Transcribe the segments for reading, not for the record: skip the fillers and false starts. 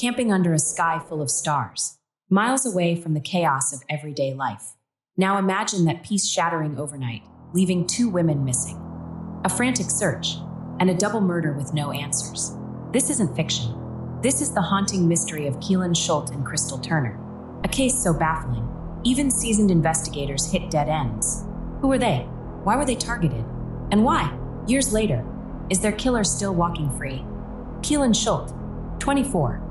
camping under a sky full of stars, miles away from the chaos of everyday life. Now imagine that peace shattering overnight, leaving 2 women missing. A frantic search, and a double murder with no answers. This isn't fiction. This is the haunting mystery of Keelan Schultz and Crystal Turner. A case so baffling, even seasoned investigators hit dead ends. Who were they? Why were they targeted? And why, years later, is their killer still walking free? Keelan Schultz, 24,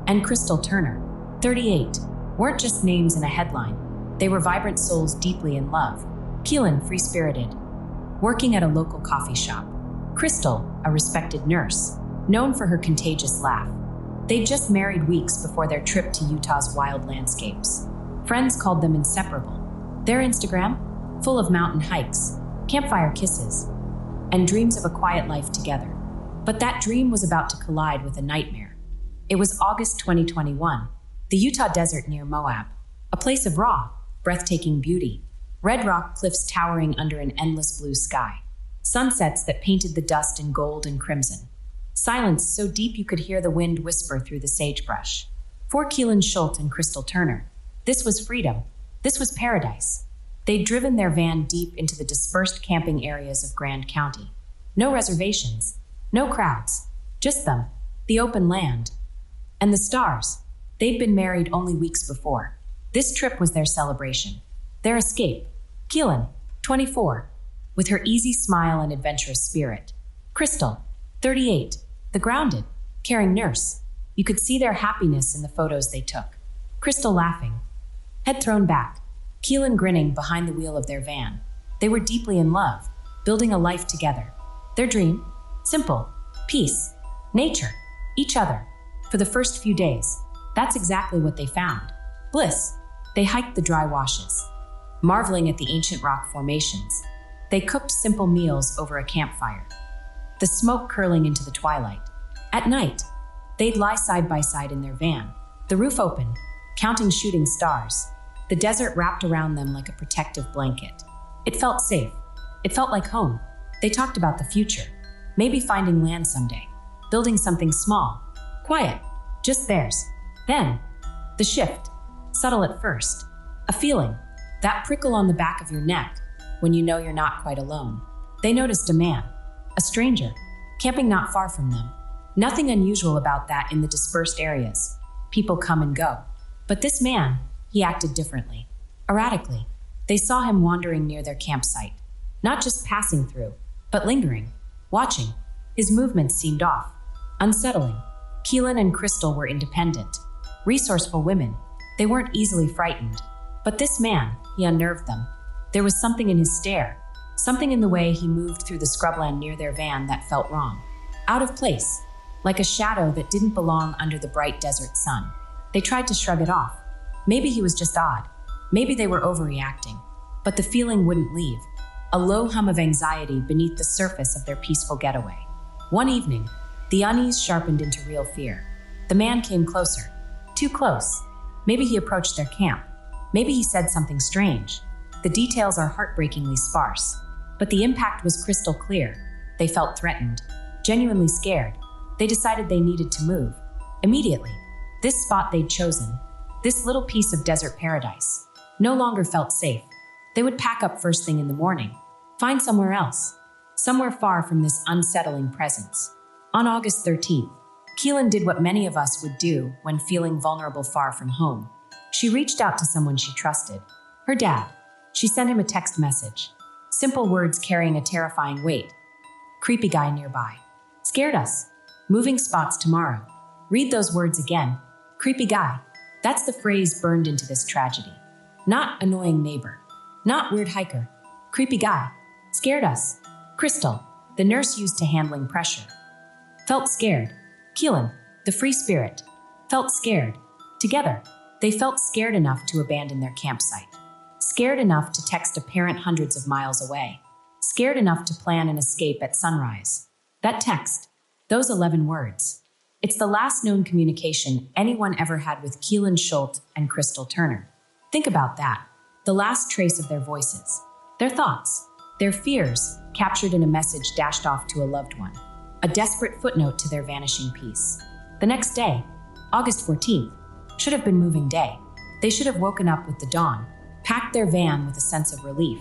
and Crystal Turner, 38, weren't just names in a headline. They were vibrant souls deeply in love. Keelan, free-spirited, working at a local coffee shop. Crystal, a respected nurse, known for her contagious laugh. They'd just married weeks before their trip to Utah's wild landscapes. Friends called them inseparable. Their Instagram, full of mountain hikes, campfire kisses, and dreams of a quiet life together. But that dream was about to collide with a nightmare. It was August 2021, the Utah desert near Moab, a place of raw, breathtaking beauty, red rock cliffs towering under an endless blue sky, sunsets that painted the dust in gold and crimson, silence so deep you could hear the wind whisper through the sagebrush. For Keelan Schultz and Crystal Turner, this was freedom. This was paradise. They'd driven their van deep into the dispersed camping areas of Grand County. No reservations, no crowds, just them, the open land, and the stars. They'd been married only weeks before. This trip was their celebration, their escape. Keelan, 24, with her easy smile and adventurous spirit. Crystal, 38, the grounded, caring nurse. You could see their happiness in the photos they took. Crystal laughing, head thrown back, Keelan grinning behind the wheel of their van. They were deeply in love, building a life together. Their dream? Simple. Peace. Nature. Each other. For the first few days, that's exactly what they found. Bliss. They hiked the dry washes, marveling at the ancient rock formations. They cooked simple meals over a campfire, the smoke curling into the twilight. At night, they'd lie side by side in their van, the roof open, counting shooting stars, the desert wrapped around them like a protective blanket. It felt safe. It felt like home. They talked about the future, maybe finding land someday, building something small, quiet, just theirs. Then, the shift, subtle at first, a feeling, that prickle on the back of your neck when you know you're not quite alone. They noticed a man, a stranger, camping not far from them. Nothing unusual about that in the dispersed areas. People come and go. But this man, he acted differently, erratically. They saw him wandering near their campsite, not just passing through, but lingering, watching. His movements seemed off, unsettling. Keelan and Crystal were independent, resourceful women. They weren't easily frightened. But this man, he unnerved them. There was something in his stare, something in the way he moved through the scrubland near their van that felt wrong, out of place, like a shadow that didn't belong under the bright desert sun. They tried to shrug it off. Maybe he was just odd. Maybe they were overreacting. But the feeling wouldn't leave, a low hum of anxiety beneath the surface of their peaceful getaway. One evening, the unease sharpened into real fear. The man came closer, too close. Maybe he approached their camp. Maybe he said something strange. The details are heartbreakingly sparse, but the impact was crystal clear. They felt threatened, genuinely scared. They decided they needed to move. Immediately, this spot they'd chosen, this little piece of desert paradise, no longer felt safe. They would pack up first thing in the morning, find somewhere else, somewhere far from this unsettling presence. On August 13th, Keelan did what many of us would do when feeling vulnerable far from home. She reached out to someone she trusted, her dad. She sent him a text message, simple words carrying a terrifying weight. Creepy guy nearby. Scared us. Moving spots tomorrow. Read those words again. Creepy guy. That's the phrase burned into this tragedy. Not annoying neighbor. Not weird hiker. Creepy guy. Scared us. Crystal, the nurse used to handling pressure. Felt scared. Keelan, the free spirit, felt scared. Together, they felt scared enough to abandon their campsite. Scared enough to text a parent hundreds of miles away. Scared enough to plan an escape at sunrise. That text, those 11 words. It's the last known communication anyone ever had with Keelan Schultz and Crystal Turner. Think about that. The last trace of their voices, their thoughts, their fears, captured in a message dashed off to a loved one. A desperate footnote to their vanishing peace. The next day, August 14th should have been moving day. They should have woken up with the dawn, packed their van with a sense of relief,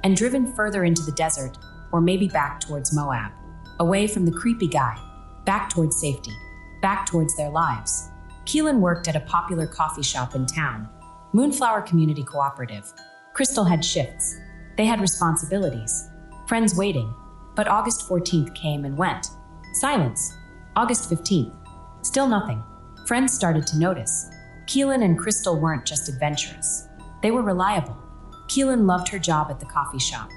and driven further into the desert, or maybe back towards Moab, away from the creepy guy, back towards safety, back towards their lives. Keelan worked at a popular coffee shop in town, Moonflower Community Cooperative. Crystal had shifts. They had responsibilities, friends waiting, but August 14th came and went. Silence. August 15th. Still nothing. Friends started to notice. Keelan and Crystal weren't just adventurous. They were reliable. Keelan loved her job at the coffee shop.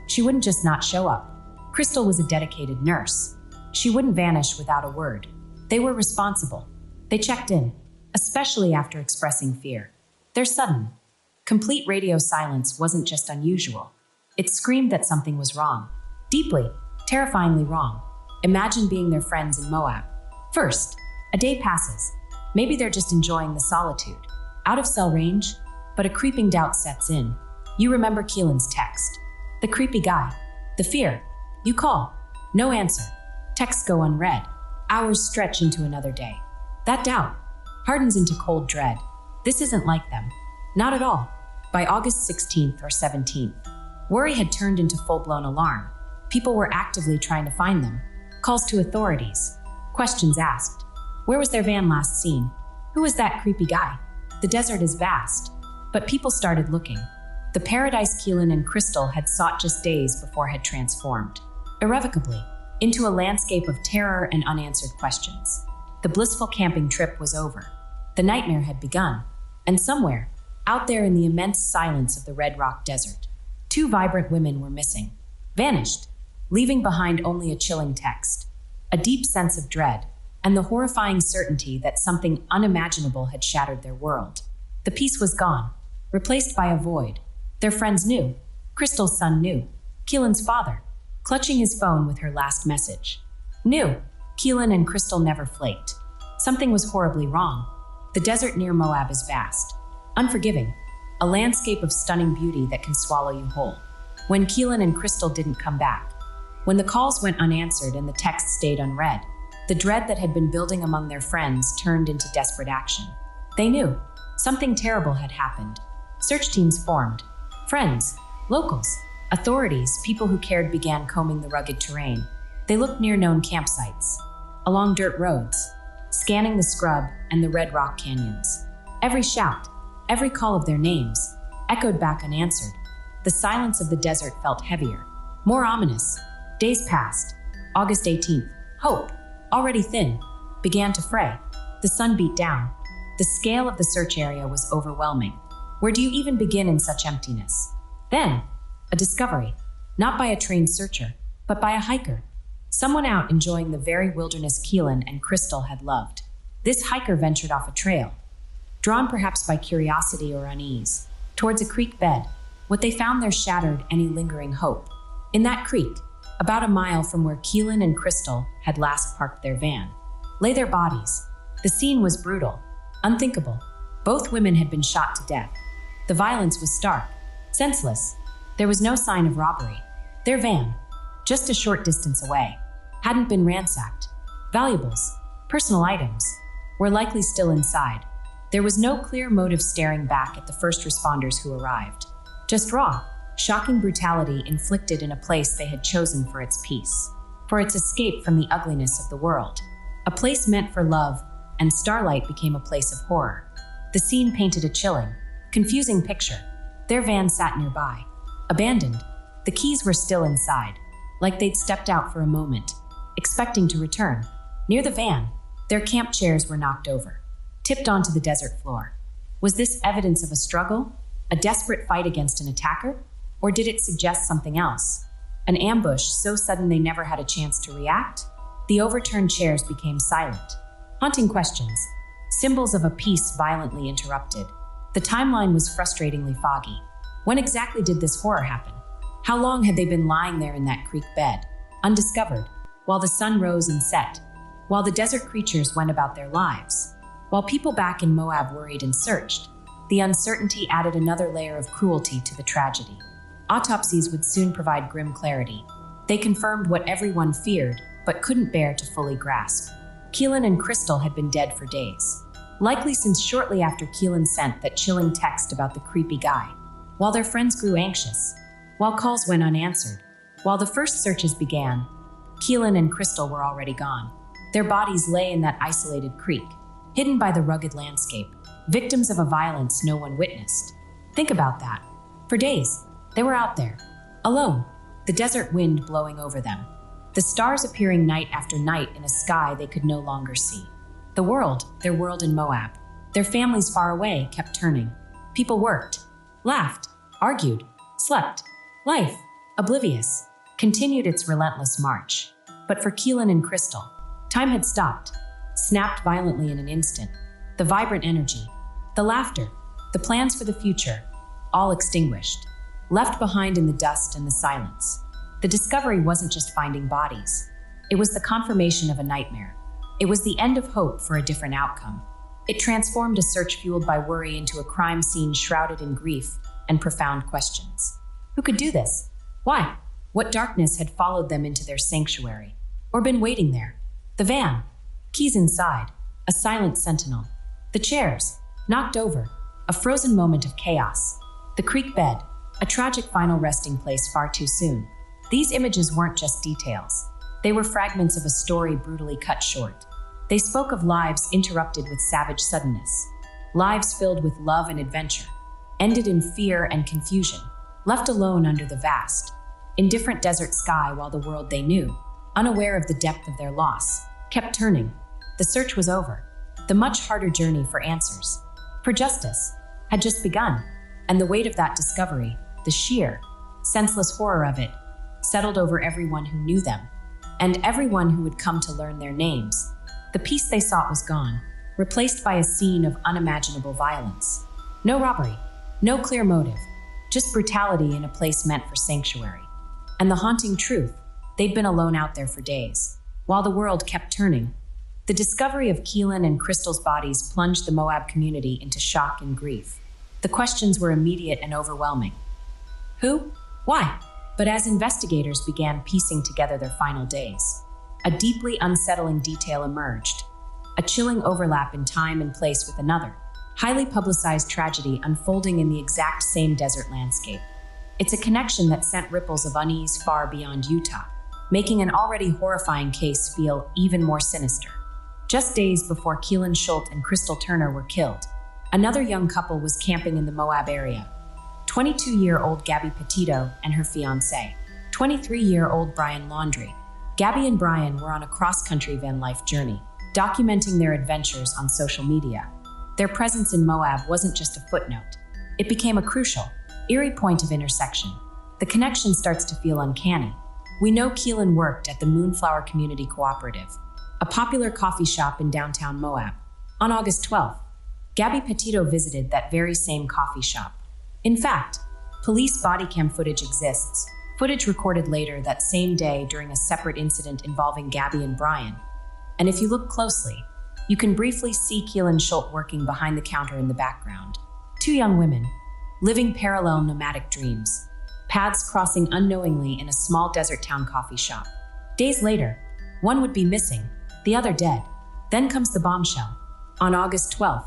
She wouldn't just not show up. Crystal was a dedicated nurse. She wouldn't vanish without a word. They were responsible. They checked in, especially after expressing fear. Their sudden, complete radio silence wasn't just unusual. It screamed that something was wrong. Deeply, terrifyingly wrong. Imagine being their friends in Moab. First, a day passes. Maybe they're just enjoying the solitude. Out of cell range, but a creeping doubt sets in. You remember Keelan's text. The creepy guy. The fear. You call. No answer. Texts go unread. Hours stretch into another day. That doubt hardens into cold dread. This isn't like them. Not at all. By August 16th or 17th, worry had turned into full-blown alarm. People were actively trying to find them. Calls to authorities. Questions asked. Where was their van last seen? Who was that creepy guy? The desert is vast, but people started looking. The paradise Keelan and Crystal had sought just days before had transformed, irrevocably, into a landscape of terror and unanswered questions. The blissful camping trip was over. The nightmare had begun, and somewhere, out there in the immense silence of the Red Rock Desert, two vibrant women were missing, vanished, leaving behind only a chilling text, a deep sense of dread, and the horrifying certainty that something unimaginable had shattered their world. The peace was gone, replaced by a void. Their friends knew. Crystal's son knew. Keelan's father, clutching his phone with her last message, knew. Keelan and Crystal never flaked. Something was horribly wrong. The desert near Moab is vast, unforgiving, a landscape of stunning beauty that can swallow you whole. When Keelan and Crystal didn't come back, when the calls went unanswered and the texts stayed unread, the dread that had been building among their friends turned into desperate action. They knew something terrible had happened. Search teams formed. Friends, locals, authorities, people who cared began combing the rugged terrain. They looked near known campsites, along dirt roads, scanning the scrub and the red rock canyons. Every shout, every call of their names, echoed back unanswered. The silence of the desert felt heavier, more ominous. Days passed. August 18th. Hope, already thin, began to fray. The sun beat down. The scale of the search area was overwhelming. Where do you even begin in such emptiness? Then, a discovery, not by a trained searcher, but by a hiker. Someone out enjoying the very wilderness Keelan and Crystal had loved. This hiker ventured off a trail, drawn perhaps by curiosity or unease, towards a creek bed. What they found there shattered any lingering hope. In that creek, about a mile from where Keelan and Crystal had last parked their van, lay their bodies. The scene was brutal, unthinkable. Both women had been shot to death. The violence was stark, senseless. There was no sign of robbery. Their van, just a short distance away, hadn't been ransacked. Valuables, personal items, were likely still inside. There was no clear motive staring back at the first responders who arrived. Just raw, shocking brutality inflicted in a place they had chosen for its peace, for its escape from the ugliness of the world. A place meant for love, and Starlight became a place of horror. The scene painted a chilling, confusing picture. Their van sat nearby, abandoned. The keys were still inside, like they'd stepped out for a moment, expecting to return. Near the van, their camp chairs were knocked over, tipped onto the desert floor. Was this evidence of a struggle, a desperate fight against an attacker? Or did it suggest something else? An ambush so sudden they never had a chance to react? The overturned chairs became silent. Haunting questions, symbols of a peace violently interrupted. The timeline was frustratingly foggy. When exactly did this horror happen? How long had they been lying there in that creek bed, undiscovered, while the sun rose and set, while the desert creatures went about their lives, while people back in Moab worried and searched? The uncertainty added another layer of cruelty to the tragedy. Autopsies would soon provide grim clarity. They confirmed what everyone feared, but couldn't bear to fully grasp. Keelan and Crystal had been dead for days. likely since shortly after Keelan sent that chilling text about the creepy guy. While their friends grew anxious, while calls went unanswered, while the first searches began, Keelan and Crystal were already gone. Their bodies lay in that isolated creek, hidden by the rugged landscape, victims of a violence no one witnessed. Think about that. For days, they were out there, alone, the desert wind blowing over them, the stars appearing night after night in a sky they could no longer see. The world, their world in Moab, their families far away, kept turning. People worked, laughed, argued, slept. Life, oblivious, continued its relentless march. But for Keelan and Crystal, time had stopped, snapped violently in an instant. The vibrant energy, the laughter, the plans for the future, all extinguished, left behind in the dust and the silence. The discovery wasn't just finding bodies. It was the confirmation of a nightmare. It was the end of hope for a different outcome. It transformed a search fueled by worry into a crime scene shrouded in grief and profound questions. Who could do this? Why? What darkness had followed them into their sanctuary? Or been waiting there? The van, keys inside, a silent sentinel. The chairs, knocked over, a frozen moment of chaos. The creek bed, a tragic final resting place far too soon. These images weren't just details. They were fragments of a story brutally cut short. They spoke of lives interrupted with savage suddenness, lives filled with love and adventure, ended in fear and confusion, left alone under the vast, indifferent desert sky while the world they knew, unaware of the depth of their loss, kept turning. The search was over. The much harder journey for answers, for justice, had just begun, and the weight of that discovery, the sheer, senseless horror of it, settled over everyone who knew them, and everyone who would come to learn their names. The peace they sought was gone, replaced by a scene of unimaginable violence. No robbery, no clear motive, just brutality in a place meant for sanctuary. And the haunting truth, they'd been alone out there for days, while the world kept turning. The discovery of Keelan and Crystal's bodies plunged the Moab community into shock and grief. The questions were immediate and overwhelming. Who? Why? But as investigators began piecing together their final days, a deeply unsettling detail emerged, a chilling overlap in time and place with another, highly publicized tragedy unfolding in the exact same desert landscape. It's a connection that sent ripples of unease far beyond Utah, making an already horrifying case feel even more sinister. Just days before Keelan Schultz and Crystal Turner were killed, another young couple was camping in the Moab area. 22-year-old Gabby Petito and her fiancé, 23-year-old Brian Laundrie. Gabby and Brian were on a cross-country van life journey, documenting their adventures on social media. Their presence in Moab wasn't just a footnote. It became a crucial, eerie point of intersection. The connection starts to feel uncanny. We know Keelan worked at the Moonflower Community Cooperative, a popular coffee shop in downtown Moab. On August 12th, Gabby Petito visited that very same coffee shop. In fact, police body cam footage exists, footage recorded later that same day during a separate incident involving Gabby and Brian. And if you look closely, you can briefly see Keelan Schultz working behind the counter in the background. Two young women, living parallel nomadic dreams, paths crossing unknowingly in a small desert town coffee shop. Days later, one would be missing, the other dead. Then comes the bombshell. On August 12th,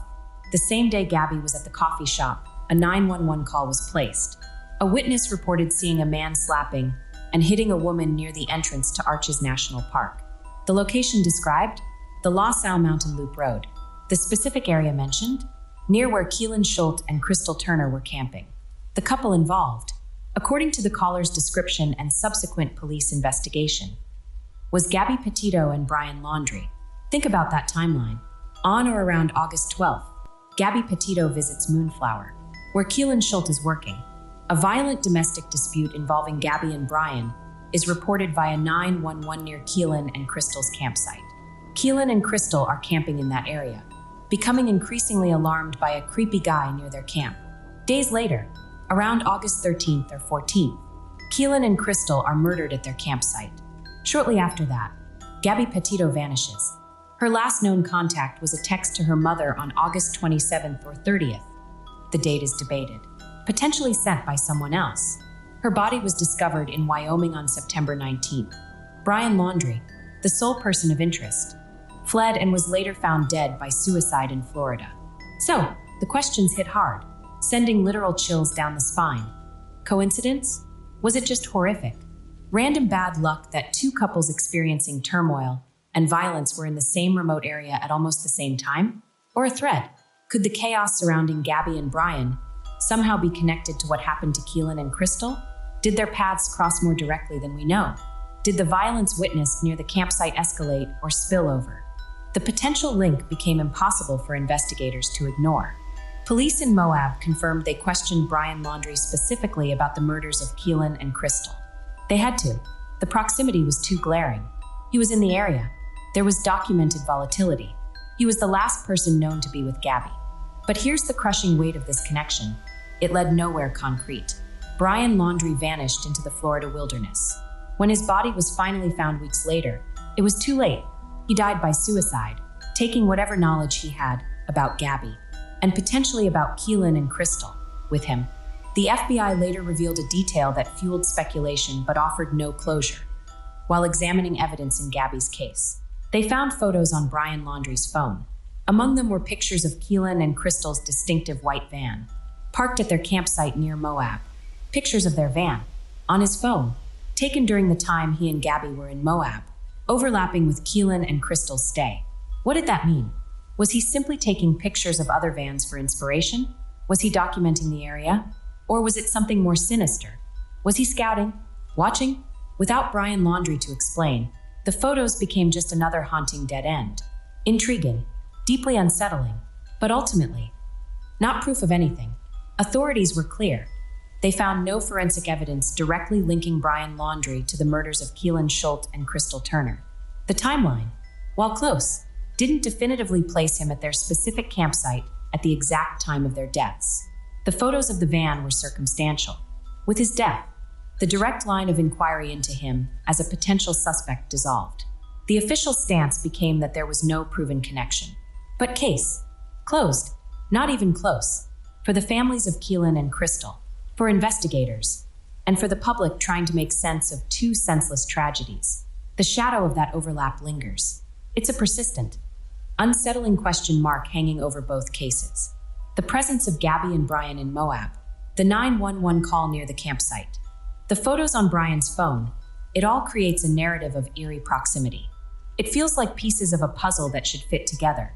the same day Gabby was at the coffee shop, a 911 call was placed. A witness reported seeing a man slapping and hitting a woman near the entrance to Arches National Park. The location described? The La Salle Mountain Loop Road. The specific area mentioned? Near where Keelan Schultz and Crystal Turner were camping. The couple involved, according to the caller's description and subsequent police investigation, was Gabby Petito and Brian Laundrie. Think about that timeline. On or around August 12th, Gabby Petito visits Moonflower, where Keelan Schultz is working. A violent domestic dispute involving Gabby and Brian is reported via 911 near Keelan and Crystal's campsite. Keelan and Crystal are camping in that area, becoming increasingly alarmed by a creepy guy near their camp. Days later, around August 13th or 14th, Keelan and Crystal are murdered at their campsite. Shortly after that, Gabby Petito vanishes. Her last known contact was a text to her mother on August 27th or 30th. The date is debated, potentially sent by someone else. Her body was discovered in Wyoming on September 19th. Brian Laundrie, the sole person of interest, fled and was later found dead by suicide in Florida. So, the questions hit hard, sending literal chills down the spine. Coincidence? Was it just horrific? Random bad luck that two couples experiencing turmoil and violence were in the same remote area at almost the same time? Or a thread? Could the chaos surrounding Gabby and Brian somehow be connected to what happened to Keelan and Crystal? Did their paths cross more directly than we know? Did the violence witnessed near the campsite escalate or spill over? The potential link became impossible for investigators to ignore. Police in Moab confirmed they questioned Brian Laundrie specifically about the murders of Keelan and Crystal. They had to. The proximity was too glaring. He was in the area. There was documented volatility. He was the last person known to be with Gabby. But here's the crushing weight of this connection. It led nowhere concrete. Brian Laundrie vanished into the Florida wilderness. When his body was finally found weeks later, it was too late. He died by suicide, taking whatever knowledge he had about Gabby, and potentially about Keelan and Crystal, with him. The FBI later revealed a detail that fueled speculation but offered no closure. While examining evidence in Gabby's case, they found photos on Brian Laundrie's phone. Among them were pictures of Keelan and Crystal's distinctive white van, parked at their campsite near Moab. Pictures of their van, on his phone, taken during the time he and Gabby were in Moab, overlapping with Keelan and Crystal's stay. What did that mean? Was he simply taking pictures of other vans for inspiration? Was he documenting the area? Or was it something more sinister? Was he scouting? Watching? Without Brian Laundrie to explain, the photos became just another haunting dead end. Intriguing, deeply unsettling, but ultimately, not proof of anything. Authorities were clear. They found no forensic evidence directly linking Brian Laundrie to the murders of Keelan Schultz and Crystal Turner. The timeline, while close, didn't definitively place him at their specific campsite at the exact time of their deaths. The photos of the van were circumstantial. With his death, the direct line of inquiry into him as a potential suspect dissolved. The official stance became that there was no proven connection. But case closed, not even close, for the families of Keelan and Crystal, for investigators, and for the public trying to make sense of two senseless tragedies. The shadow of that overlap lingers. It's a persistent, unsettling question mark hanging over both cases. The presence of Gabby and Brian in Moab, the 911 call near the campsite, the photos on Brian's phone, it all creates a narrative of eerie proximity. It feels like pieces of a puzzle that should fit together.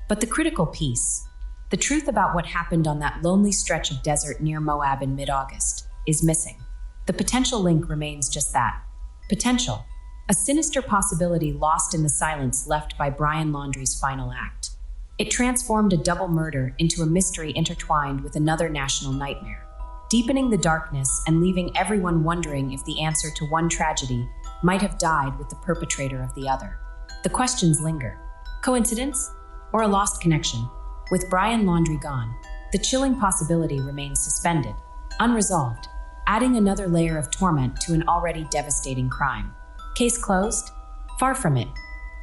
But the critical piece, the truth about what happened on that lonely stretch of desert near Moab in mid-August, is missing. The potential link remains just that, potential, a sinister possibility lost in the silence left by Brian Laundrie's final act. It transformed a double murder into a mystery intertwined with another national nightmare, deepening the darkness and leaving everyone wondering if the answer to one tragedy might have died with the perpetrator of the other. The questions linger. Coincidence? Or a lost connection? With Brian Laundrie gone, the chilling possibility remains suspended, unresolved, adding another layer of torment to an already devastating crime. Case closed? Far from it.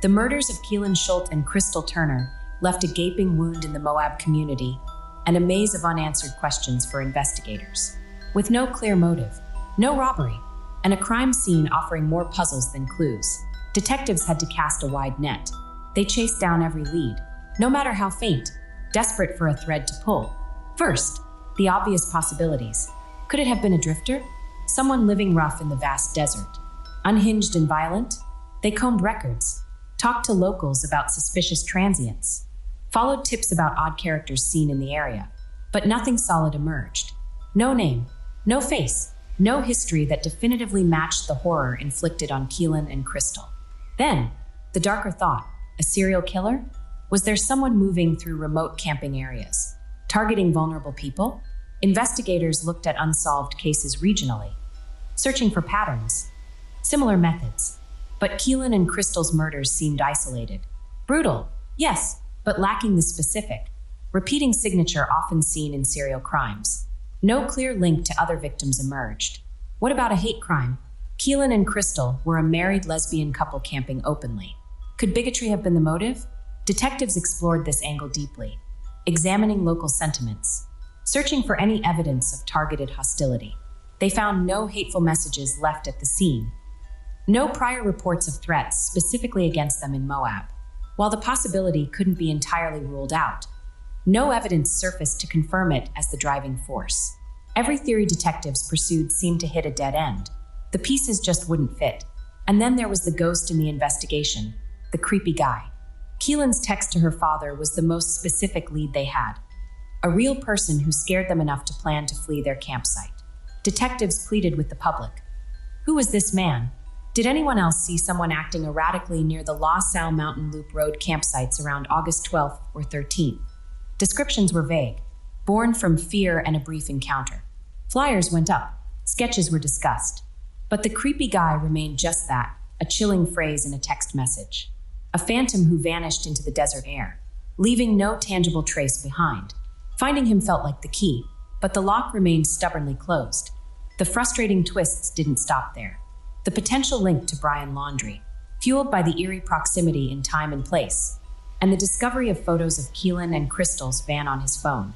The murders of Keelan Schultz and Crystal Turner left a gaping wound in the Moab community and a maze of unanswered questions for investigators. With no clear motive, no robbery, and a crime scene offering more puzzles than clues, detectives had to cast a wide net. They chased down every lead, no matter how faint, desperate for a thread to pull. First, the obvious possibilities. Could it have been a drifter? Someone living rough in the vast desert? Unhinged and violent? They combed records, talked to locals about suspicious transients, followed tips about odd characters seen in the area, but nothing solid emerged. No name, no face, no history that definitively matched the horror inflicted on Keelan and Crystal. Then, the darker thought, a serial killer? Was there someone moving through remote camping areas, targeting vulnerable people? Investigators looked at unsolved cases regionally, searching for patterns, similar methods. But Keelan and Crystal's murders seemed isolated. Brutal, yes, but lacking the specific, repeating signature often seen in serial crimes. No clear link to other victims emerged. What about a hate crime? Keelan and Crystal were a married lesbian couple camping openly. Could bigotry have been the motive? Detectives explored this angle deeply, examining local sentiments, searching for any evidence of targeted hostility. They found no hateful messages left at the scene, no prior reports of threats specifically against them in Moab. while the possibility couldn't be entirely ruled out. No evidence surfaced to confirm it as the driving force. Every theory detectives pursued seemed to hit a dead end. The pieces just wouldn't fit. And then there was the ghost in the investigation, the creepy guy. Keelan's text to her father was the most specific lead they had. A real person who scared them enough to plan to flee their campsite. Detectives pleaded with the public. Who was this man? Did anyone else see someone acting erratically near the La Salle Mountain Loop Road campsites around August 12th or 13th? Descriptions were vague, born from fear and a brief encounter. Flyers went up, sketches were discussed. But the creepy guy remained just that, a chilling phrase in a text message. A phantom who vanished into the desert air, leaving no tangible trace behind. Finding him felt like the key, but the lock remained stubbornly closed. The frustrating twists didn't stop there. The potential link to Brian Laundrie, fueled by the eerie proximity in time and place, and the discovery of photos of Keelan and Crystal's van on his phone,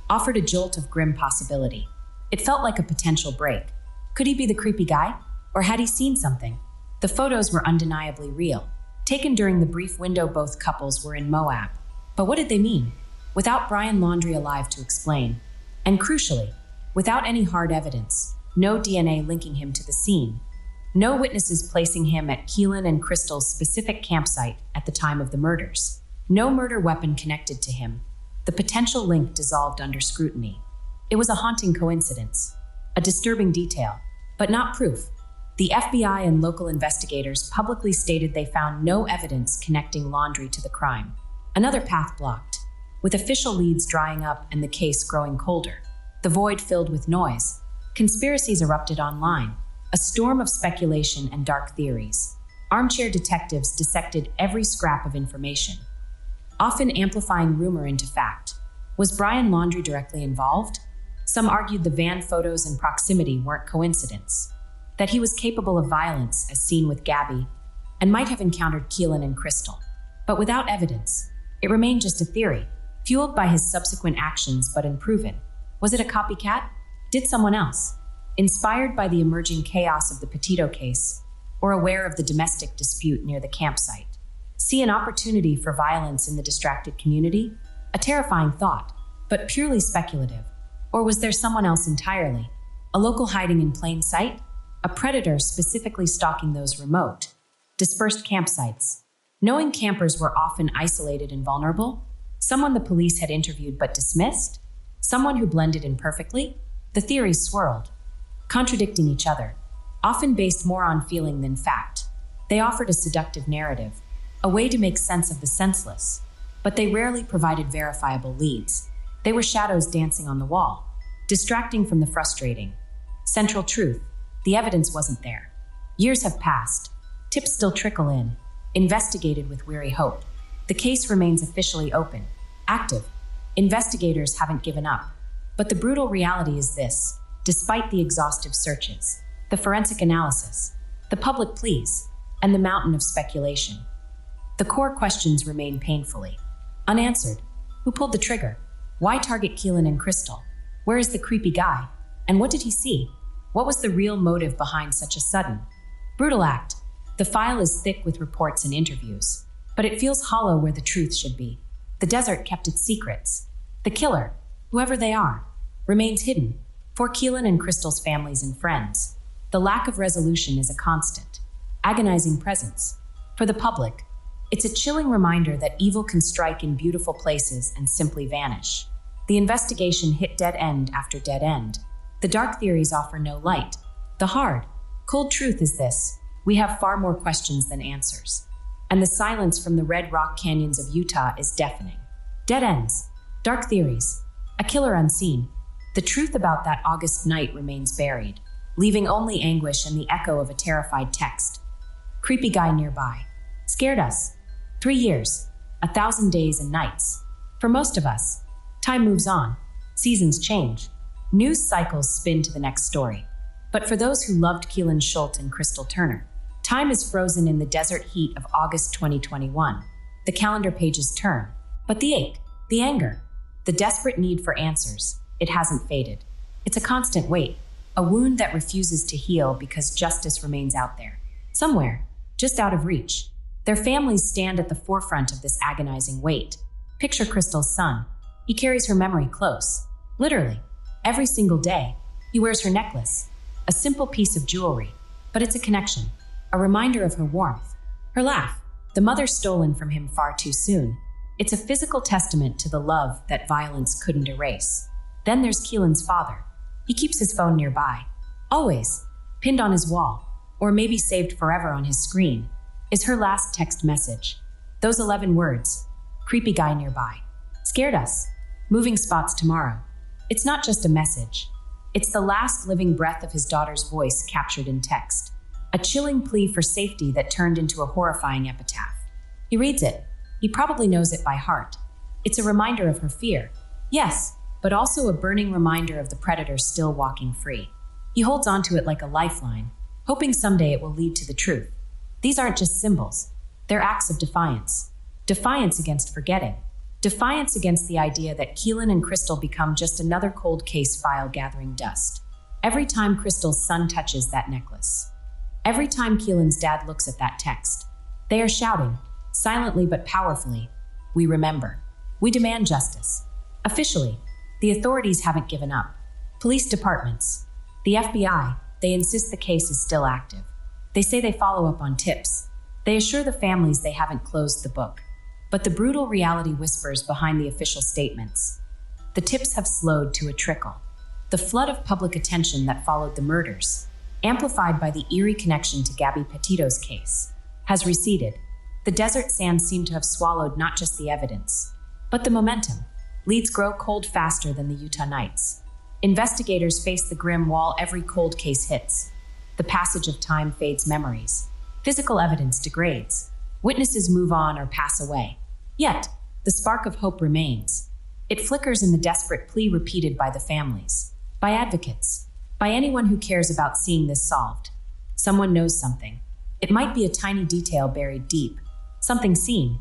offered a jolt of grim possibility. It felt like a potential break. Could he be the creepy guy? Or had he seen something? The photos were undeniably real, taken during the brief window both couples were in Moab. But what did they mean? Without Brian Laundrie alive to explain, and crucially, without any hard evidence, no DNA linking him to the scene, no witnesses placing him at Keelan and Crystal's specific campsite at the time of the murders, no murder weapon connected to him, the potential link dissolved under scrutiny. It was a haunting coincidence, a disturbing detail, but not proof. The FBI and local investigators publicly stated they found no evidence connecting Laundrie to the crime. Another path blocked, with official leads drying up and the case growing colder. The void filled with noise. Conspiracies erupted online, a storm of speculation and dark theories. Armchair detectives dissected every scrap of information, often amplifying rumor into fact. Was Brian Laundrie directly involved? Some argued the van photos and proximity weren't coincidence, that he was capable of violence as seen with Gabby, and might have encountered Keelan and Crystal. But without evidence, it remained just a theory, fueled by his subsequent actions but unproven. Was it a copycat? Did someone else, inspired by the emerging chaos of the Petito case, or aware of the domestic dispute near the campsite, see an opportunity for violence in the distracted community? A terrifying thought, but purely speculative. Or was there someone else entirely? A local hiding in plain sight? A predator specifically stalking those remote, dispersed campsites? Knowing campers were often isolated and vulnerable? Someone the police had interviewed but dismissed? Someone who blended in perfectly? The theories swirled, contradicting each other, often based more on feeling than fact. They offered a seductive narrative, a way to make sense of the senseless, but they rarely provided verifiable leads. They were shadows dancing on the wall, distracting from the frustrating central truth. The evidence wasn't there. Years have passed. Tips still trickle in, investigated with weary hope. The case remains officially open, active. Investigators haven't given up. But the brutal reality is this: despite the exhaustive searches, the forensic analysis, the public pleas, and the mountain of speculation, the core questions remain painfully unanswered. Who pulled the trigger? Why target Keelan and Crystal? Where is the creepy guy? And what did he see? What was the real motive behind such a sudden, brutal act? The file is thick with reports and interviews, but it feels hollow where the truth should be. The desert kept its secrets. The killer, whoever they are, remains hidden. For Keelan and Crystal's families and friends, the lack of resolution is a constant, agonizing presence. For the public, it's a chilling reminder that evil can strike in beautiful places and simply vanish. The investigation hit dead end after dead end. The dark theories offer no light. The hard, cold truth is this: we have far more questions than answers. And the silence from the red rock canyons of Utah is deafening. Dead ends, dark theories, a killer unseen. The truth about that August night remains buried, leaving only anguish and the echo of a terrified text. Creepy guy nearby. Scared us. 3 years, 1,000 days and nights. For most of us, time moves on. Seasons change. News cycles spin to the next story. But for those who loved Keelan Schultz and Crystal Turner, time is frozen in the desert heat of August 2021. The calendar pages turn. But the ache, the anger, the desperate need for answers, it hasn't faded. It's a constant weight, a wound that refuses to heal because justice remains out there, somewhere, just out of reach. Their families stand at the forefront of this agonizing weight. Picture Crystal's son. He carries her memory close. Literally, every single day, he wears her necklace. A simple piece of jewelry, but it's a connection, a reminder of her warmth, her laugh, the mother stolen from him far too soon. It's a physical testament to the love that violence couldn't erase. Then there's Keelan's father. He keeps his phone nearby, always, pinned on his wall, or maybe saved forever on his screen, is her last text message. Those 11 words, creepy guy nearby, scared us, moving spots tomorrow. It's not just a message. It's the last living breath of his daughter's voice captured in text. A chilling plea for safety that turned into a horrifying epitaph. He reads it. He probably knows it by heart. It's a reminder of her fear. Yes, but also a burning reminder of the predator still walking free. He holds onto it like a lifeline, hoping someday it will lead to the truth. These aren't just symbols. They're acts of defiance. Defiance against forgetting. Defiance against the idea that Keelan and Crystal become just another cold case file gathering dust. Every time Crystal's son touches that necklace. Every time Keelan's dad looks at that text. They are shouting, silently but powerfully, "We remember. We demand justice." Officially, the authorities haven't given up. Police departments, the FBI, they insist the case is still active. They say they follow up on tips. They assure the families they haven't closed the book. But the brutal reality whispers behind the official statements. The tips have slowed to a trickle. The flood of public attention that followed the murders, amplified by the eerie connection to Gabby Petito's case, has receded. The desert sands seem to have swallowed not just the evidence, but the momentum. Leads grow cold faster than the Utah nights. Investigators face the grim wall every cold case hits. The passage of time fades memories. Physical evidence degrades. Witnesses move on or pass away. Yet, the spark of hope remains. It flickers in the desperate plea repeated by the families, by advocates, by anyone who cares about seeing this solved. Someone knows something. It might be a tiny detail buried deep, something seen,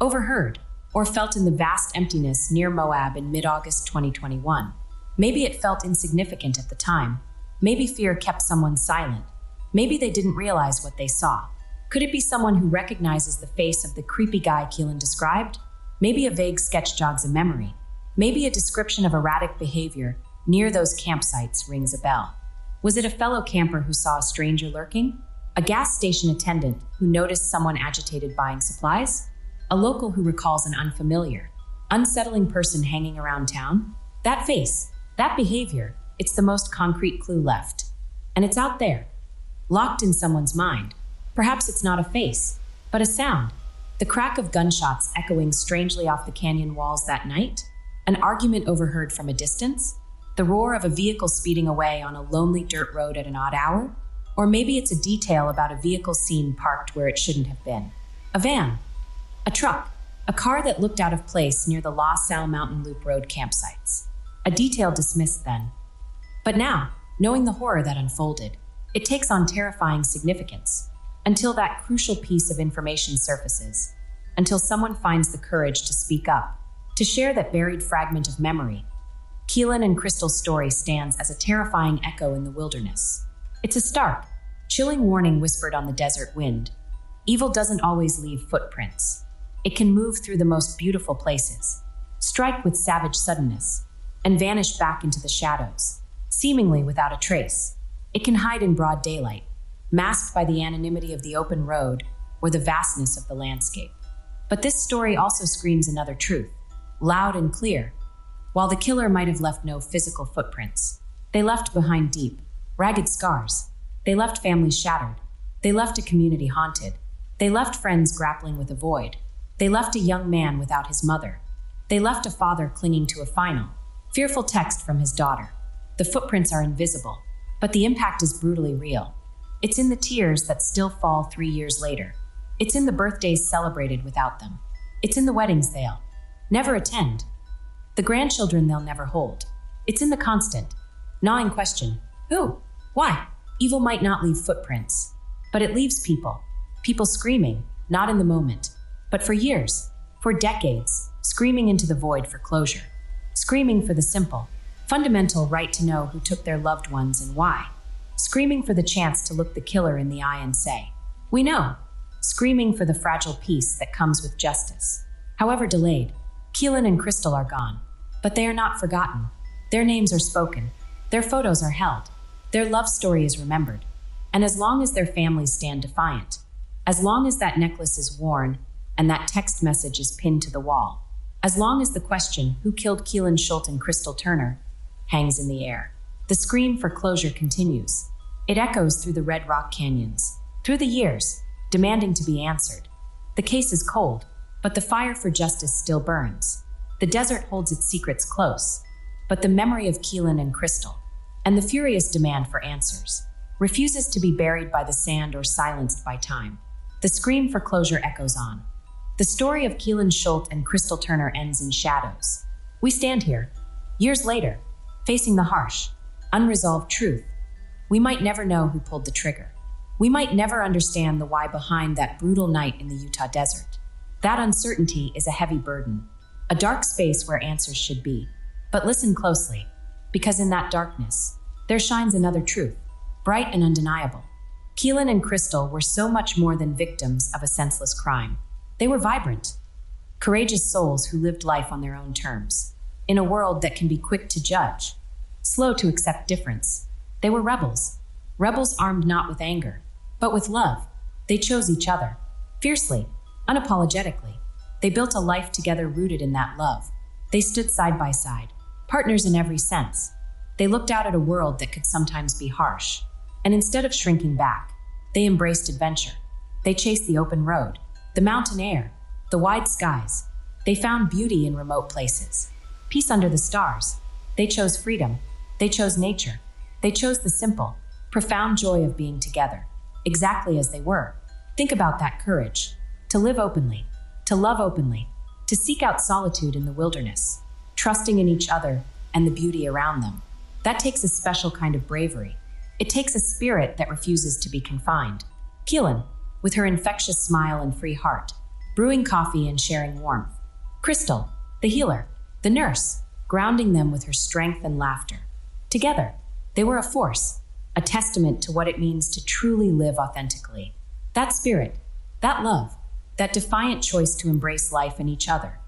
overheard, or felt in the vast emptiness near Moab in mid-August 2021. Maybe it felt insignificant at the time. Maybe fear kept someone silent. Maybe they didn't realize what they saw. Could it be someone who recognizes the face of the creepy guy Keelan described? Maybe a vague sketch jogs a memory. Maybe a description of erratic behavior near those campsites rings a bell. Was it a fellow camper who saw a stranger lurking? A gas station attendant who noticed someone agitated buying supplies? A local who recalls an unfamiliar, unsettling person hanging around town? That face, that behavior, it's the most concrete clue left. And it's out there, locked in someone's mind. Perhaps it's not a face, but a sound. The crack of gunshots echoing strangely off the canyon walls that night? An argument overheard from a distance? The roar of a vehicle speeding away on a lonely dirt road at an odd hour? Or maybe it's a detail about a vehicle seen parked where it shouldn't have been. A van, a truck, a car that looked out of place near the La Salle Mountain Loop Road campsites. A detail dismissed then. But now, knowing the horror that unfolded, it takes on terrifying significance. Until that crucial piece of information surfaces. Until someone finds the courage to speak up, to share that buried fragment of memory. Keelan and Crystal's story stands as a terrifying echo in the wilderness. It's a stark, chilling warning whispered on the desert wind. Evil doesn't always leave footprints. It can move through the most beautiful places, strike with savage suddenness, and vanish back into the shadows, seemingly without a trace. It can hide in broad daylight, masked by the anonymity of the open road or the vastness of the landscape. But this story also screams another truth, loud and clear. While the killer might have left no physical footprints, they left behind deep, ragged scars. They left families shattered. They left a community haunted. They left friends grappling with a void. They left a young man without his mother. They left a father clinging to a final, fearful text from his daughter. The footprints are invisible, but the impact is brutally real. It's in the tears that still fall 3 years later. It's in the birthdays celebrated without them. It's in the weddings they'll never attend. The grandchildren they'll never hold. It's in the constant, gnawing question, who? Why? Evil might not leave footprints, but it leaves people. People screaming, not in the moment, but for years, for decades, screaming into the void for closure. Screaming for the simple, fundamental right to know who took their loved ones and why. Screaming for the chance to look the killer in the eye and say, "We know." screaming for the fragile peace that comes with justice. However delayed, Keelan and Crystal are gone, but they are not forgotten. Their names are spoken, their photos are held, their love story is remembered. And as long as their families stand defiant, as long as that necklace is worn and that text message is pinned to the wall, as long as the question, who killed Keelan Schultz and Crystal Turner, hangs in the air, the scream for closure continues. It echoes through the Red Rock Canyons, through the years, demanding to be answered. The case is cold, but the fire for justice still burns. The desert holds its secrets close, but the memory of Keelan and Crystal, and the furious demand for answers, refuses to be buried by the sand or silenced by time. The scream for closure echoes on. The story of Keelan Schultz and Crystal Turner ends in shadows. We stand here, years later, facing the harsh, unresolved truth. We might never know who pulled the trigger. We might never understand the why behind that brutal night in the Utah desert. That uncertainty is a heavy burden, a dark space where answers should be. But listen closely, because in that darkness, there shines another truth, bright and undeniable. Keelan and Crystal were so much more than victims of a senseless crime. They were vibrant, courageous souls who lived life on their own terms. In a world that can be quick to judge, slow to accept difference, they were rebels. Rebels armed not with anger, but with love. They chose each other, fiercely, unapologetically. They built a life together rooted in that love. They stood side by side, partners in every sense. They looked out at a world that could sometimes be harsh, and instead of shrinking back, they embraced adventure. They chased the open road, the mountain air, the wide skies. They found beauty in remote places, peace under the stars. They chose freedom. They chose nature. They chose the simple, profound joy of being together, exactly as they were. Think about that courage, to live openly, to love openly, to seek out solitude in the wilderness, trusting in each other and the beauty around them. That takes a special kind of bravery. It takes a spirit that refuses to be confined. Keelan, with her infectious smile and free heart, brewing coffee and sharing warmth. Crystal, the healer, the nurse, grounding them with her strength and laughter. Together, they were a force, a testament to what it means to truly live authentically. That spirit, that love, that defiant choice to embrace life and each other.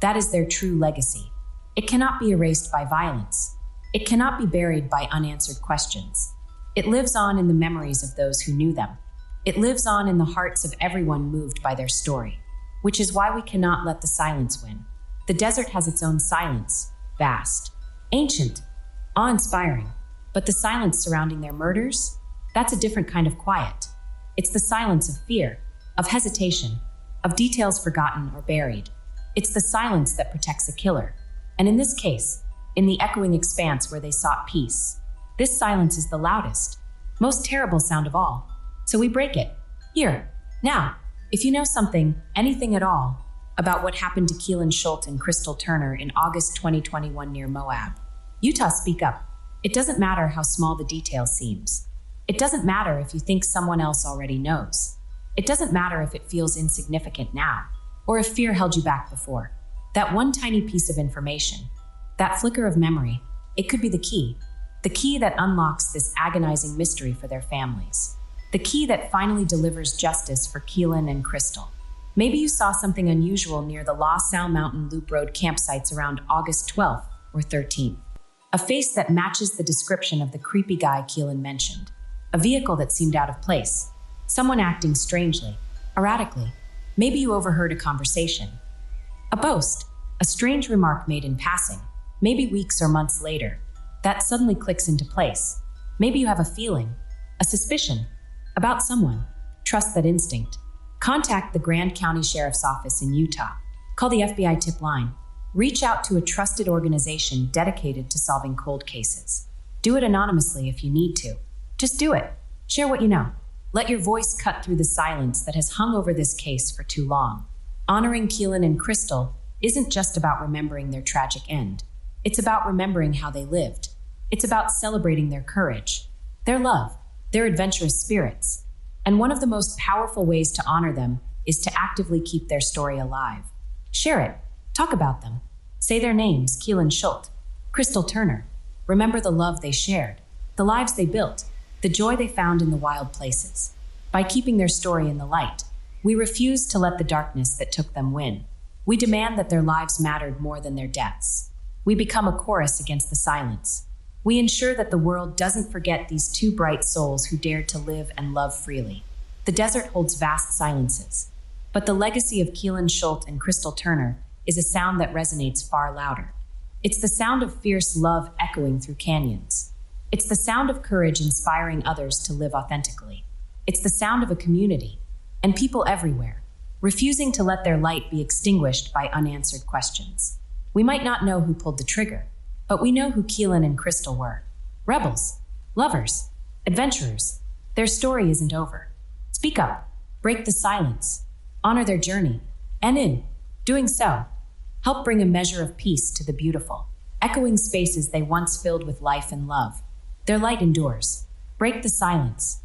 That is their true legacy. It cannot be erased by violence. It cannot be buried by unanswered questions. It lives on in the memories of those who knew them. It lives on in the hearts of everyone moved by their story, which is why we cannot let the silence win. The desert has its own silence, vast, ancient, awe-inspiring, but the silence surrounding their murders, that's a different kind of quiet. It's the silence of fear, of hesitation, of details forgotten or buried. It's the silence that protects a killer. And in this case, in the echoing expanse where they sought peace, this silence is the loudest, most terrible sound of all. So we break it. Here, now, if you know something, anything at all, about what happened to Keelan Schultz and Crystal Turner in August 2021 near Moab, Utah, speak up. It doesn't matter how small the detail seems. It doesn't matter if you think someone else already knows. It doesn't matter if it feels insignificant now, or if fear held you back before. That one tiny piece of information, that flicker of memory, it could be the key that unlocks this agonizing mystery for their families, the key that finally delivers justice for Keelan and Crystal. Maybe you saw something unusual near the La Salle Mountain Loop Road campsites around August 12th or 13th. A face that matches the description of the creepy guy Keelan mentioned. A vehicle that seemed out of place. Someone acting strangely, erratically. Maybe you overheard a conversation. A boast, a strange remark made in passing. Maybe weeks or months later, that suddenly clicks into place. Maybe you have a feeling, a suspicion, about someone. Trust that instinct. Contact the Grand County Sheriff's Office in Utah. Call the FBI tip line. Reach out to a trusted organization dedicated to solving cold cases. Do it anonymously if you need to. Just do it. Share what you know. Let your voice cut through the silence that has hung over this case for too long. Honoring Keelan and Crystal isn't just about remembering their tragic end. It's about remembering how they lived. It's about celebrating their courage, their love, their adventurous spirits. And one of the most powerful ways to honor them is to actively keep their story alive. Share it. Talk about them. Say their names, Keelan Schultz, Crystal Turner. Remember the love they shared, the lives they built, the joy they found in the wild places. By keeping their story in the light, We refuse to let the darkness that took them win. We demand that their lives mattered more than their deaths. We become a chorus against the silence. We ensure that the world doesn't forget these two bright souls who dared to live and love freely. The desert holds vast silences, but the legacy of Keelan Schultz and Crystal Turner is a sound that resonates far louder. It's the sound of fierce love echoing through canyons. It's the sound of courage inspiring others to live authentically. It's the sound of a community, and people everywhere, refusing to let their light be extinguished by unanswered questions. We might not know who pulled the trigger, but we know who Keelan and Crystal were. Rebels, lovers, adventurers. Their story isn't over. Speak up, break the silence, honor their journey, and in doing so, help bring a measure of peace to the beautiful, echoing spaces they once filled with life and love. Their light endures. Break the silence.